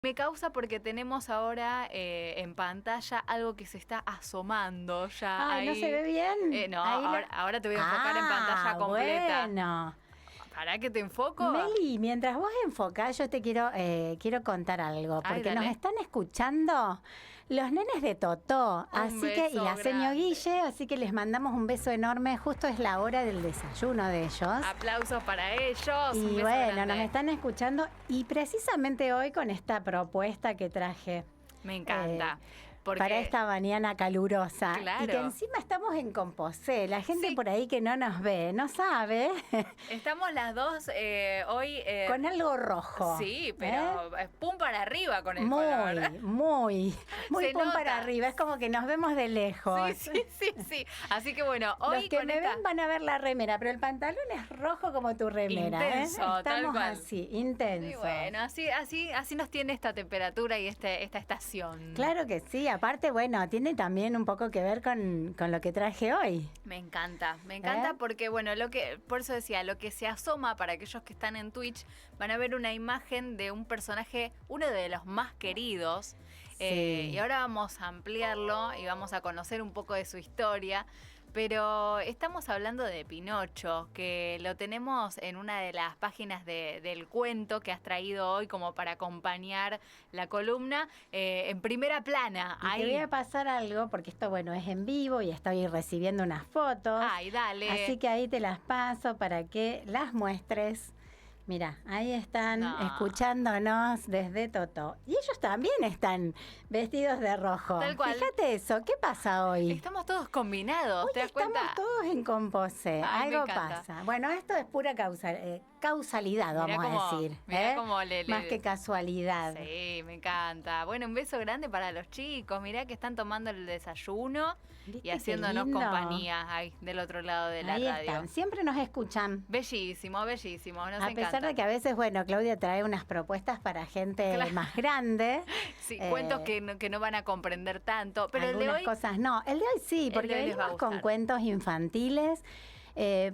Me causa porque tenemos ahora en pantalla algo que se está asomando ya Ay, ahí. ¿no se ve bien? No, Ahí ahora te voy a enfocar en pantalla completa. Bueno. ¿Para qué te enfoco? Meli, mientras vos enfocás, yo te quiero contar algo, Ay, porque dale. nos están escuchando los nenes de Totó, y la señor Guille, así que les mandamos un beso enorme. Justo es la hora del desayuno de ellos. Aplausos para ellos. Y un beso bueno, grande. nos están escuchando y precisamente hoy con esta propuesta que traje. Me encanta. Porque Para esta mañana calurosa. Claro. Y que encima estamos en Composé. La gente Sí. por ahí que no nos ve, no sabe. estamos las dos hoy... Con algo rojo. Sí, pero pum para arriba con el Muy, color. muy Se pum nota. para arriba. Es como que nos vemos de lejos. Sí. Así que bueno, hoy Los que con me esta... ven van a ver la remera, pero el pantalón es rojo como tu remera. Intenso, tal Estamos cual. así, intenso. Y bueno, así nos tiene esta temperatura y esta estación. Claro que sí. Aparte, bueno, tiene también un poco que ver con lo que traje hoy. Me encanta porque, bueno, por eso decía, lo que se asoma para aquellos que están en Twitch, van a ver una imagen de un personaje, uno de los más queridos, Sí. y ahora vamos a ampliarlo y vamos a conocer un poco de su historia. Pero estamos hablando de Pinocho, que lo tenemos en una de las páginas del cuento que has traído hoy como para acompañar la columna, en primera plana. Y Ahí. te voy a pasar algo, porque esto, bueno, es en vivo y estoy recibiendo unas fotos. Ay, dale. Así que ahí te las paso para que las muestres. Mira, ahí están escuchándonos desde Totó. Y ellos también están vestidos de rojo. Tal cual. Fíjate eso, ¿qué pasa hoy? Estamos todos combinados, Hoy ¿te das estamos cuenta? todos en Composé. Ay, me Algo encanta. pasa. Bueno, esto es pura causalidad, Mirá vamos a decir. mirá cómo Más que casualidad. Sí, me encanta. Bueno, un beso grande para los chicos. Mirá que están tomando el desayuno ¿Viste y qué haciéndonos lindo? compañía ahí del otro lado de la Ahí radio. están, siempre nos escuchan. Bellísimo, bellísimo. Nos A encanta. pesar de que a veces, bueno, Claudia trae unas propuestas para gente Claro. más grande. Sí, cuentos que no van a comprender tanto. Pero el de algunas hoy. cosas no. El de hoy sí, el porque de hoy les va a venimos con gustar. cuentos infantiles,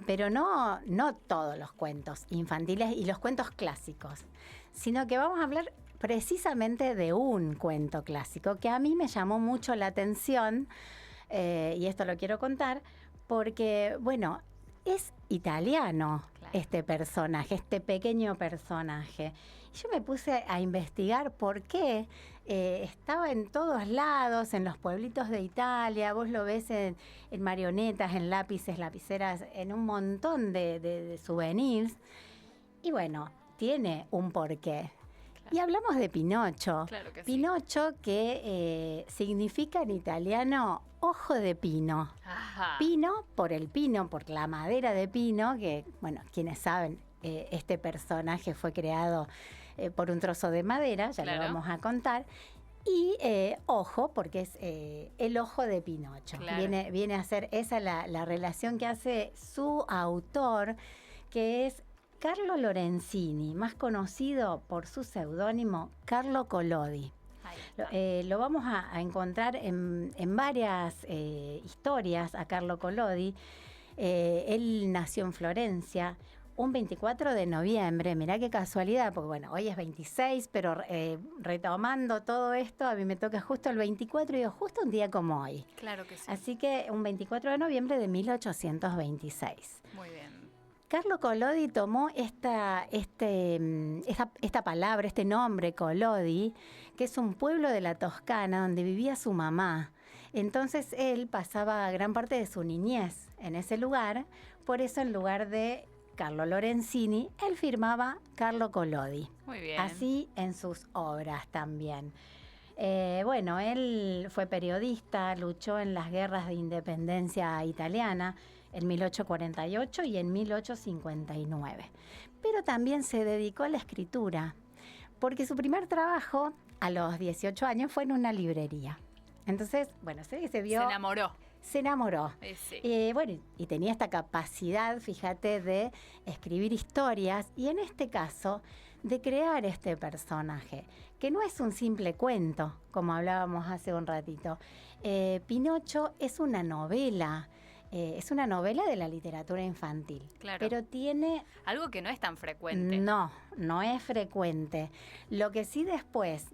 pero no todos los cuentos infantiles y los cuentos clásicos, sino que vamos a hablar precisamente de un cuento clásico que a mí me llamó mucho la atención, y esto lo quiero contar, porque, bueno, es italiano. Claro. Este personaje, este pequeño personaje. Y yo me puse a investigar por qué estaba en todos lados, en los pueblitos de Italia, vos lo ves en marionetas, en lápices, lapiceras, en un montón de souvenirs. Y bueno, tiene un porqué. Claro. Y hablamos de Pinocho. Claro que sí. Pinocho que significa en italiano ojo de pino. Ajá. Pino, por el pino, por la madera de pino, que, bueno, quienes saben, este personaje fue creado por un trozo de madera, ya Claro. lo vamos a contar. Y ojo, porque es el ojo de Pinocho. Claro. Viene a ser esa la relación que hace su autor, que es Carlo Lorenzini, más conocido por su seudónimo Carlo Collodi. Ahí está. Lo vamos a encontrar en varias historias a Carlo Collodi. Él nació en Florencia un 24 de noviembre, mirá qué casualidad, porque bueno, hoy es 26, pero retomando todo esto, a mí me toca justo el 24 y digo, justo un día como hoy. Claro que sí. Así que un 24 de noviembre de 1826. Muy bien. Carlo Collodi tomó esta palabra, este nombre, Collodi, que es un pueblo de la Toscana donde vivía su mamá. Entonces él pasaba gran parte de su niñez en ese lugar, por eso en lugar de Carlo Lorenzini, él firmaba Carlo Collodi. Muy bien. Así en sus obras también. Bueno, él fue periodista, luchó en las guerras de independencia italiana en 1848 y en 1859. Pero también se dedicó a la escritura, porque su primer trabajo a los 18 años fue en una librería. Entonces, bueno, se vio... Se enamoró. Se enamoró. Sí. Bueno, y tenía esta capacidad, fíjate, de escribir historias y en este caso de crear este personaje, que no es un simple cuento, como hablábamos hace un ratito. Pinocho es una novela. Es una novela de la literatura infantil. Claro. Pero tiene... Algo que no es tan frecuente. No es frecuente. Lo que sí después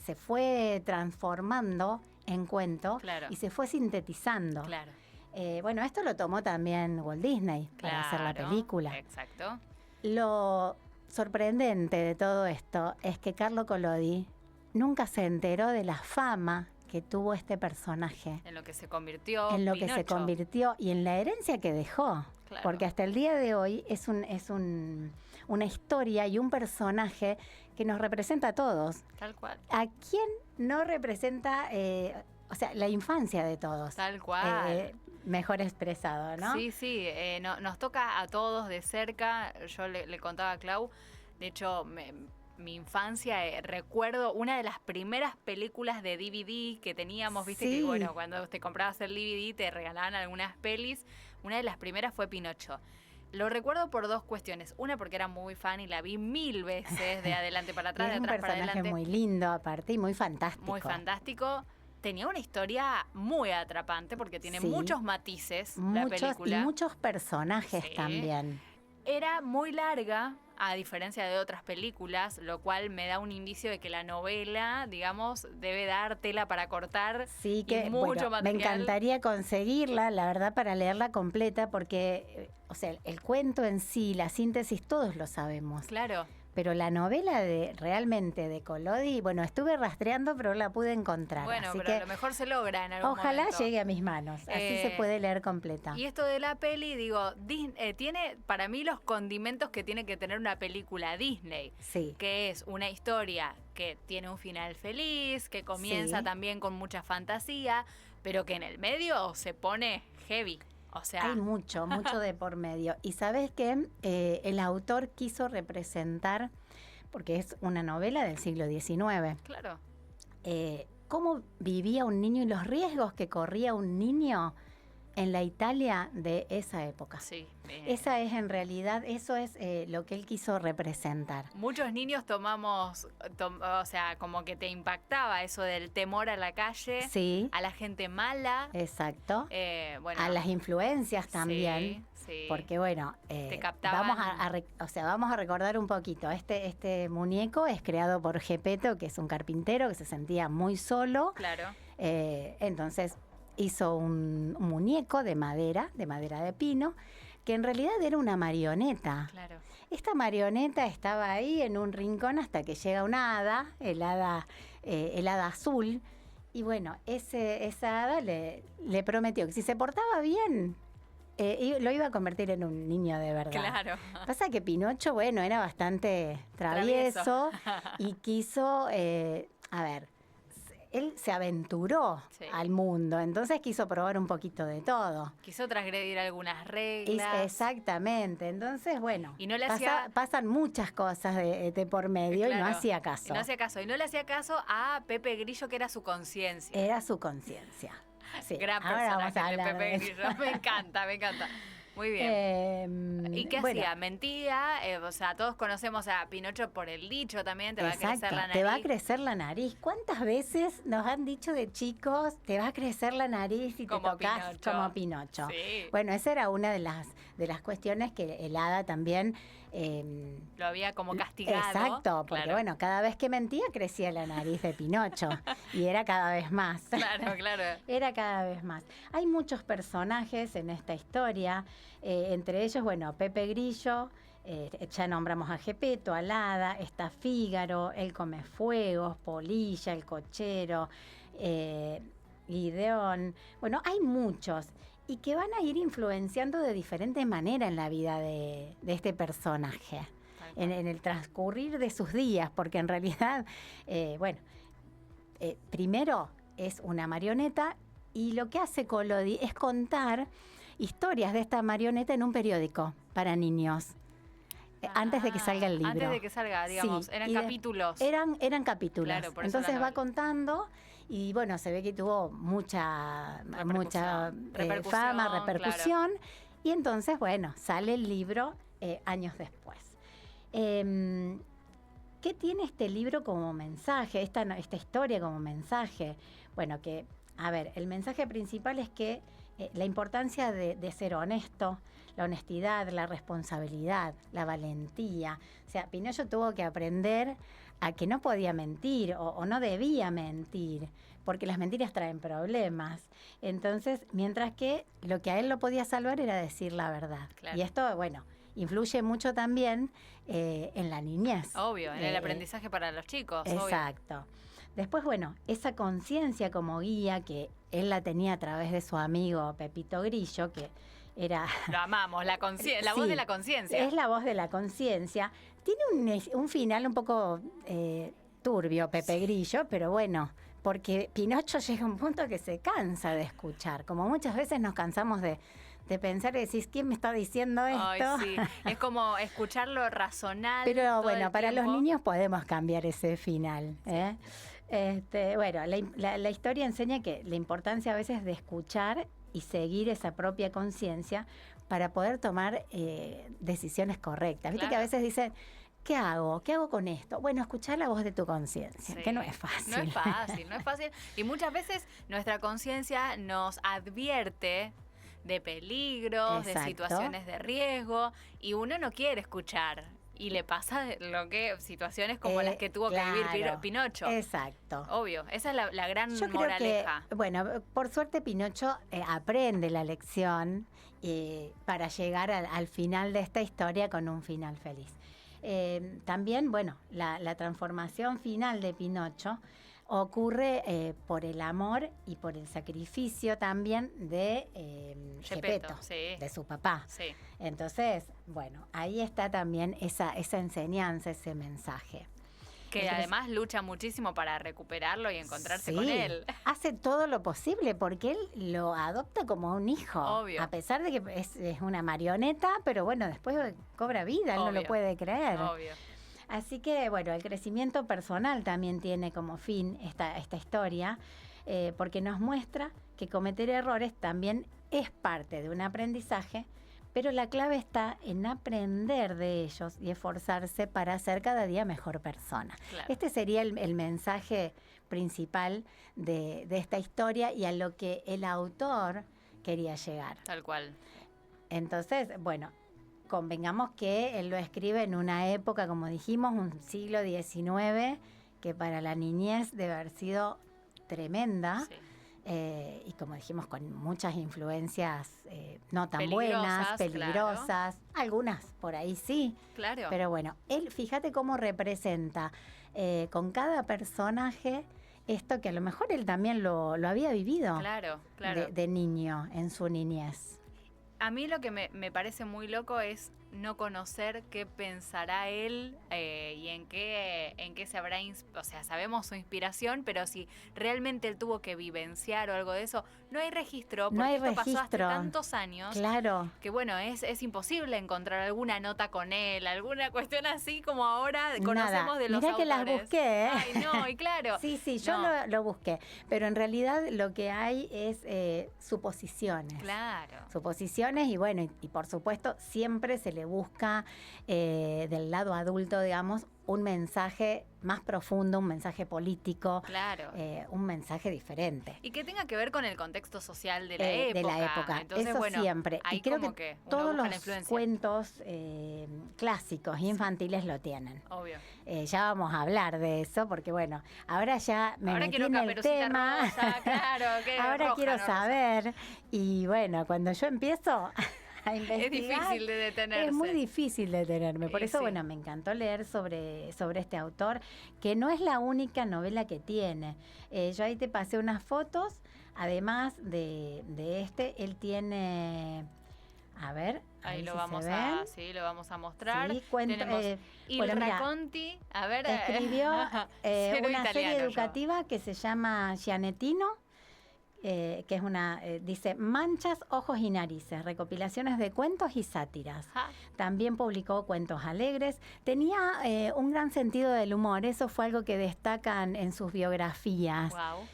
se fue transformando en cuento y se fue sintetizando. Claro. Bueno, esto lo tomó también Walt Disney para hacer la película. Exacto. Lo sorprendente de todo esto es que Carlo Collodi nunca se enteró de la fama que tuvo este personaje. En lo que se convirtió. En lo Pinocho. que se convirtió y en la herencia que dejó. Claro. Porque hasta el día de hoy es una historia y un personaje que nos representa a todos. Tal cual. ¿A quién no representa, la infancia de todos? Tal cual. Mejor expresado, ¿no? Sí, nos toca a todos de cerca. Yo le contaba a Clau, de hecho, mi infancia, recuerdo una de las primeras películas de DVD que teníamos, viste, que bueno, cuando te comprabas el DVD te regalaban algunas pelis. Una de las primeras fue Pinocho. Lo recuerdo por dos cuestiones. Una, porque era muy fan y la vi 1000 veces, de adelante para atrás, de atrás para adelante. Es un personaje muy lindo, aparte, y muy fantástico. Muy fantástico. Tenía una historia muy atrapante porque tiene muchos matices la película. Y muchos personajes también. Era muy larga, a diferencia de otras películas, lo cual me da un indicio de que la novela, digamos, debe dar tela para cortar. Sí, que mucho material. Me encantaría conseguirla, la verdad, para leerla completa, porque, el cuento en sí, la síntesis, todos lo sabemos. Claro. Pero la novela realmente de Collodi, bueno, estuve rastreando, pero la pude encontrar. Bueno, así pero que a lo mejor se logra en algún ojalá momento. Llegue a mis manos, así se puede leer completa. Y esto de la peli, digo, tiene para mí los condimentos que tiene que tener una película Disney. Sí. Que es una historia que tiene un final feliz, que comienza también con mucha fantasía, pero que en el medio se pone heavy. O sea, hay mucho de por medio. Y ¿sabes qué? El autor quiso representar, porque es una novela del siglo XIX. Claro. Cómo vivía un niño y los riesgos que corría un niño en la Italia de esa época. Sí. Esa es en realidad, eso es lo que él quiso representar. Muchos niños como que te impactaba eso del temor a la calle, a la gente mala. Exacto. Bueno, a las influencias también. Sí. Porque bueno, te captaban. Vamos a recordar un poquito. Este muñeco es creado por Geppetto, que es un carpintero que se sentía muy solo. Claro. Entonces hizo un muñeco de madera de pino, que en realidad era una marioneta. Claro. Esta marioneta estaba ahí en un rincón hasta que llega una hada, el hada azul, y bueno, esa hada le prometió que si se portaba bien, lo iba a convertir en un niño de verdad. Claro. Pasa que Pinocho, bueno, era bastante travieso. Y quiso, él se aventuró al mundo, entonces quiso probar un poquito de todo. Quiso transgredir algunas reglas. Exactamente, entonces bueno, y no le pasan muchas cosas de por medio. Y no hacía caso. Y no le hacía caso a Pepe Grillo, que era su conciencia. Era su conciencia. Sí. Gran personaje de Pepe Grillo. Me encanta. Muy bien. ¿Y qué hacía? Mentía. Todos conocemos a Pinocho por el dicho también. Te va a crecer la nariz. Te va a crecer la nariz. ¿Cuántas veces nos han dicho de chicos, te va a crecer la nariz y te tocas como Pinocho? Sí. Bueno, esa era una de las cuestiones que el hada también... lo había como castigado. Exacto, porque bueno, cada vez que mentía crecía la nariz de Pinocho y era cada vez más. Claro. Era cada vez más. Hay muchos personajes en esta historia, entre ellos, bueno, Pepe Grillo, ya nombramos a Geppetto, al hada, está Fígaro, el Comefuegos, Polilla, el cochero, Gideón. Bueno, hay muchos. Y que van a ir influenciando de diferente manera en la vida de este personaje, en el transcurrir de sus días, porque en realidad, primero es una marioneta y lo que hace Collodi es contar historias de esta marioneta en un periódico para niños. Antes de que salga el libro. Antes de que salga, digamos, eran capítulos. Eran capítulos. Claro, por entonces va contando y bueno, se ve que tuvo mucha fama, repercusión. Claro. Y entonces, bueno, sale el libro años después. ¿Qué tiene este libro como mensaje, esta historia como mensaje? Bueno, el mensaje principal es que la importancia de ser honesto, la honestidad, la responsabilidad, la valentía. O sea, Pinocho tuvo que aprender a que no podía mentir o no debía mentir, porque las mentiras traen problemas. Entonces, mientras que lo que a él lo podía salvar era decir la verdad. Claro. Y esto, bueno, influye mucho también en la niñez. Obvio, en el aprendizaje para los chicos. Exacto. Obvio. Después, bueno, esa conciencia como guía que él la tenía a través de su amigo Pepito Grillo, que era... Lo amamos, la Sí, voz de la conciencia. Es la voz de la conciencia. Tiene un final un poco turbio, Pepe Grillo, pero bueno, porque Pinocho llega a un punto que se cansa de escuchar. Como muchas veces nos cansamos de pensar y decís, ¿quién me está diciendo esto? Ay, sí. Es como escucharlo razonable. Pero bueno, para los niños podemos cambiar ese final. Bueno, la historia enseña que la importancia a veces de escuchar y seguir esa propia conciencia para poder tomar decisiones correctas. Viste que a veces dicen, ¿qué hago? ¿Qué hago con esto? Bueno, escuchar la voz de tu conciencia, que no es fácil. No es fácil, no es fácil. Y muchas veces nuestra conciencia nos advierte de peligros, de situaciones de riesgo, y uno no quiere escuchar. Y le pasa situaciones como las que tuvo que vivir Pinocho. Exacto. Obvio, esa es la gran Yo moraleja. Creo que, bueno, por suerte Pinocho aprende la lección para llegar al final de esta historia con un final feliz. También, bueno, la transformación final de Pinocho ocurre por el amor y por el sacrificio también de Geppetto, de su papá. Sí. Entonces, bueno, ahí está también esa enseñanza, ese mensaje. Que además lucha muchísimo para recuperarlo y encontrarse con él. Hace todo lo posible porque él lo adopta como un hijo. Obvio. A pesar de que es una marioneta, pero bueno, después cobra vida, él no lo puede creer. Obvio. Así que, bueno, el crecimiento personal también tiene como fin esta historia, porque nos muestra que cometer errores también es parte de un aprendizaje, pero la clave está en aprender de ellos y esforzarse para ser cada día mejor persona. Claro. Este sería el mensaje principal de esta historia y a lo que el autor quería llegar. Tal cual. Entonces, bueno, convengamos que él lo escribe en una época, como dijimos, un siglo XIX, que para la niñez debe haber sido tremenda. Sí. Y como dijimos, con muchas influencias no tan buenas, peligrosas, claro. Algunas por ahí sí. Claro. Pero bueno, él, fíjate cómo representa con cada personaje esto que a lo mejor él también lo había vivido. Claro. De niño, en su niñez. A mí lo que me parece muy loco es no conocer qué pensará él y en qué se habrá... O sea, sabemos su inspiración, pero si realmente él tuvo que vivenciar o algo de eso, no hay registro, porque esto pasó hace tantos años. Claro. Que bueno, es imposible encontrar alguna nota con él, alguna cuestión así como ahora conocemos de los autores. Mirá que las busqué, ¿eh? Ay, no, y claro. Sí, yo lo busqué, pero en realidad lo que hay es suposiciones. Claro. Suposiciones y bueno, y por supuesto siempre se le busca del lado adulto, digamos, un mensaje más profundo, un mensaje político, claro. Un mensaje diferente. Y que tenga que ver con el contexto social de la época. De la época, entonces, eso bueno, siempre. Y creo que todos los cuentos clásicos infantiles lo tienen. Obvio. Ya vamos a hablar de eso, porque bueno, ahora ya me metí en el tema. Rosa, claro, ahora roja, quiero saber. Y bueno, cuando yo empiezo... Es difícil de detenerse. Es muy difícil detenerme. Por eso, bueno, me encantó leer sobre este autor, que no es la única novela que tiene. Yo ahí te pasé unas fotos. Además de él tiene... A ver, ahí lo vamos a mostrar. Sí, tenemos Il Racconti. A ver, escribió una serie educativa que se llama Gianettino. Que es dice Manchas, Ojos y Narices, recopilaciones de cuentos y sátiras. También publicó cuentos alegres. Tenía un gran sentido del humor, eso fue algo que destacan en sus biografías. Wow.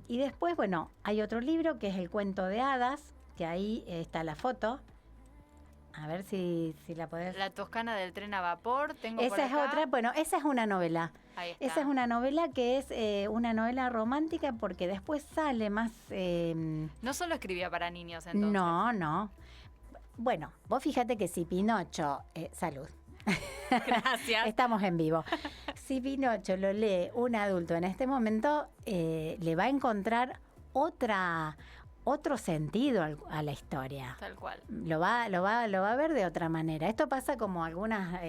Y después, bueno, hay otro libro que es El cuento de hadas, que ahí está la foto. A ver si la podés... La Toscana del tren a vapor, tengo esa por acá. Es otra, bueno, esa es una novela. Ahí está. Esa es una novela que es una novela romántica porque después sale más... No solo escribía para niños, entonces. No. Bueno, vos fíjate que si Pinocho... salud. Gracias. Estamos en vivo. Si Pinocho lo lee un adulto en este momento, le va a encontrar otro sentido a la historia. Tal cual. Lo va a ver de otra manera. Esto pasa como algunas,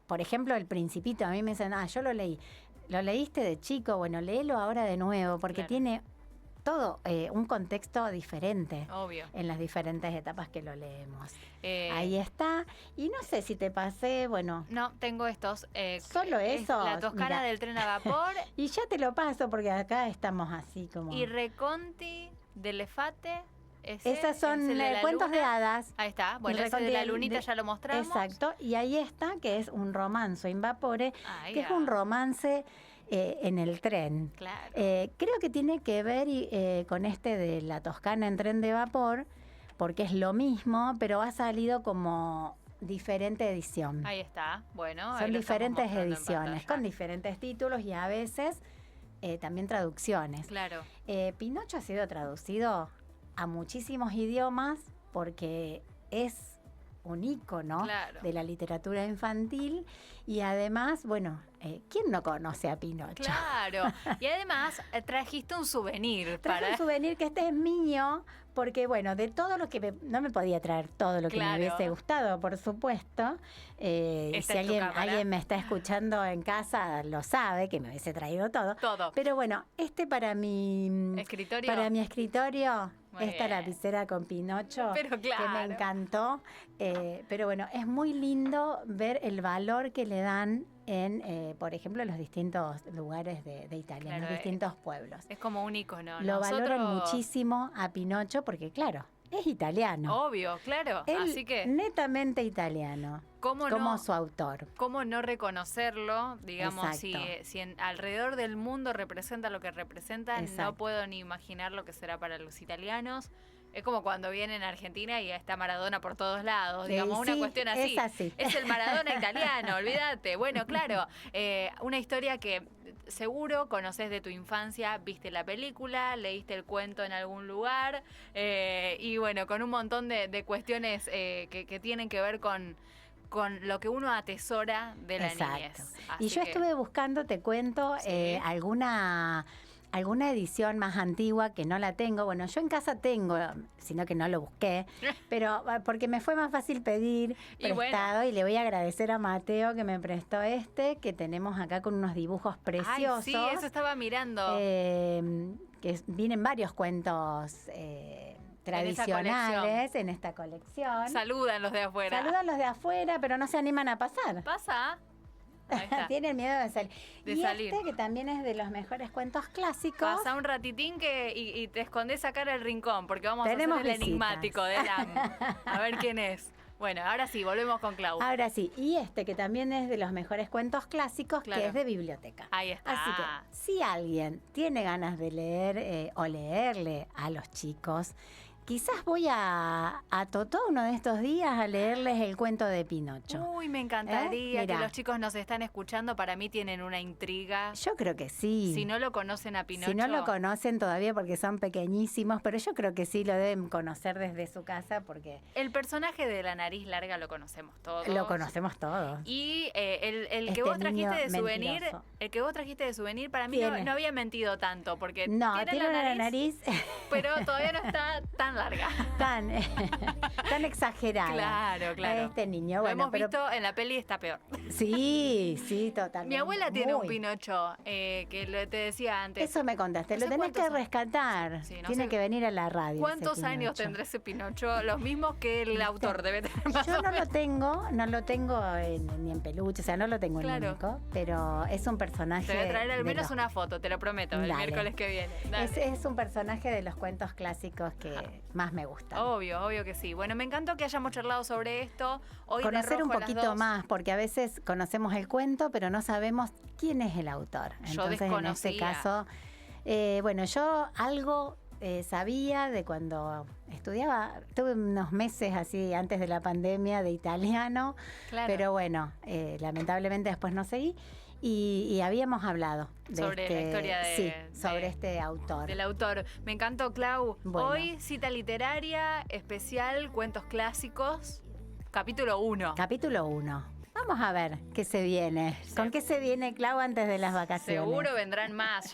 por ejemplo, El Principito. A mí me dicen, yo lo leí. ¿Lo leíste de chico? Bueno, léelo ahora de nuevo, porque Claro. tiene todo un contexto diferente. Obvio. En las diferentes etapas que lo leemos. Eh, Ahí está. Y no sé si te pasé, bueno, No, tengo estos. Solo es esos, La Toscana mira. del tren a vapor y ya te lo paso porque acá estamos así como... y Reconti de Lefate. Esas son ese de la cuentos de luna. hadas. Ahí está. Bueno, El ese de Reconti la lunita ya lo mostramos. Exacto. Y ahí está, que es un romanzo in vapore, Ahí que es va. un romance en el tren. Claro. Creo que tiene que ver con este de La Toscana en tren de vapor, porque es lo mismo, pero ha salido como diferente edición. Ahí está. Bueno, ahí Son lo estamos diferentes mostrando en ediciones, pantalla. con diferentes títulos y a veces también traducciones. Claro. Pinocho ha sido traducido a muchísimos idiomas porque es un ícono Claro. de la literatura infantil y además, bueno, ¿quién no conoce a Pinocho? Claro. Y además trajiste un souvenir Traje para. un souvenir que este es mío, porque bueno, de todo lo que no me podía traer todo lo que Claro. me hubiese gustado, por supuesto. Esta Si es tu cámara. alguien me está escuchando en casa, lo sabe, que me hubiese traído todo. Todo. Pero bueno, para mi Escritorio. para mi escritorio, Muy esta bien. lapicera con Pinocho, Pero que me claro. encantó. Pero bueno, es muy lindo ver el valor que le dan en, por ejemplo, los distintos lugares de Italia, en Claro, los distintos pueblos. Es como un icono. Lo valoran Nosotros- muchísimo a Pinocho porque, claro, es italiano. Obvio, claro. Él Así que, netamente italiano, ¿cómo como no? su autor. ¿Cómo no reconocerlo? Digamos, si, Exacto. si alrededor del mundo representa lo que representa, no Exacto. puedo ni imaginar lo que será para los italianos. Es como cuando vienen a Argentina y está Maradona por todos lados, digamos, una Sí, cuestión así. es así. Es el Maradona italiano, olvídate. Bueno, claro, una historia que seguro conoces de tu infancia, viste la película, leíste el cuento en algún lugar, y bueno, con un montón de cuestiones que tienen que ver con lo que uno atesora de la Exacto. niñez. Y Así yo que- estuve buscando, te cuento, Sí. alguna edición más antigua que no la tengo. Bueno, yo en casa tengo, sino que no lo busqué, pero porque me fue más fácil pedir Y prestado y le voy a agradecer a Mateo que me prestó que tenemos acá con unos dibujos preciosos. Ay, sí, eso estaba mirando. Vienen varios cuentos tradicionales en esta colección. Saludan los de afuera. Saludan los de afuera, pero no se animan a pasar. ¿Pasa? Ahí está. Tienen miedo de salir. De y salir. que también es de los mejores cuentos clásicos. Pasa un ratitín y te escondes a cara el rincón, porque vamos Tenemos a hacer el visitas. enigmático de Lam. A ver quién es. Bueno, ahora sí, volvemos con Clau. Ahora sí, y que también es de los mejores cuentos clásicos, Claro. que es de biblioteca. Ahí está. Así que, si alguien tiene ganas de leer o leerle a los chicos, quizás voy a Totó uno de estos días a leerles el cuento de Pinocho. Uy, me encantaría que Mirá. los chicos nos están escuchando. Para mí tienen una intriga. Yo creo que sí. Si no lo conocen a Pinocho. Si no lo conocen todavía porque son pequeñísimos, pero yo creo que sí lo deben conocer desde su casa porque El personaje de la nariz larga lo conocemos todos. lo conocemos todos. Y el que Este vos trajiste niño de souvenir, mentiroso. el que vos trajiste de souvenir para mí no, Tiene. no había mentido tanto, porque No, tiene tiene una nariz pero todavía no está tan larga. tan exagerada. Claro, claro. Este niño, Lo bueno, hemos pero visto en la peli, está peor. sí, totalmente. Mi abuela tiene un Muy. Pinocho, te decía antes. Eso me contaste, lo ¿Hace tenés que cuántos años? rescatar. Sí, no Tiene sé que venir a la radio. ¿Cuántos ese años Pinocho. tendrá ese Pinocho? Los mismos que el autor debe tener más Yo o no menos. no lo tengo ni en peluche, o sea, no lo tengo Claro. en único, pero es un personaje. Te voy a traer al de menos los- una foto, te lo prometo, el Dale. miércoles que viene. Dale. Es un personaje de los cuentos clásicos que más me gustan. Obvio que sí. Bueno, me encantó que hayamos charlado sobre esto. Hoy de Conocer un rojo a las poquito 2. más, porque a veces conocemos el cuento, pero no sabemos quién es el autor. Yo Entonces, en este desconocía. caso, bueno, yo algo sabía de cuando estudiaba, tuve unos meses así antes de la pandemia de italiano, Claro. pero bueno, lamentablemente después no seguí. Y habíamos hablado de Sobre la historia sí, sobre de- este autor. Del autor. Me encantó, Clau. Bueno. Hoy, cita literaria, especial, cuentos clásicos, capítulo 1. Capítulo 1. Vamos a ver qué se viene. ¿Con qué se viene, Clau, antes de las vacaciones? Seguro vendrán más.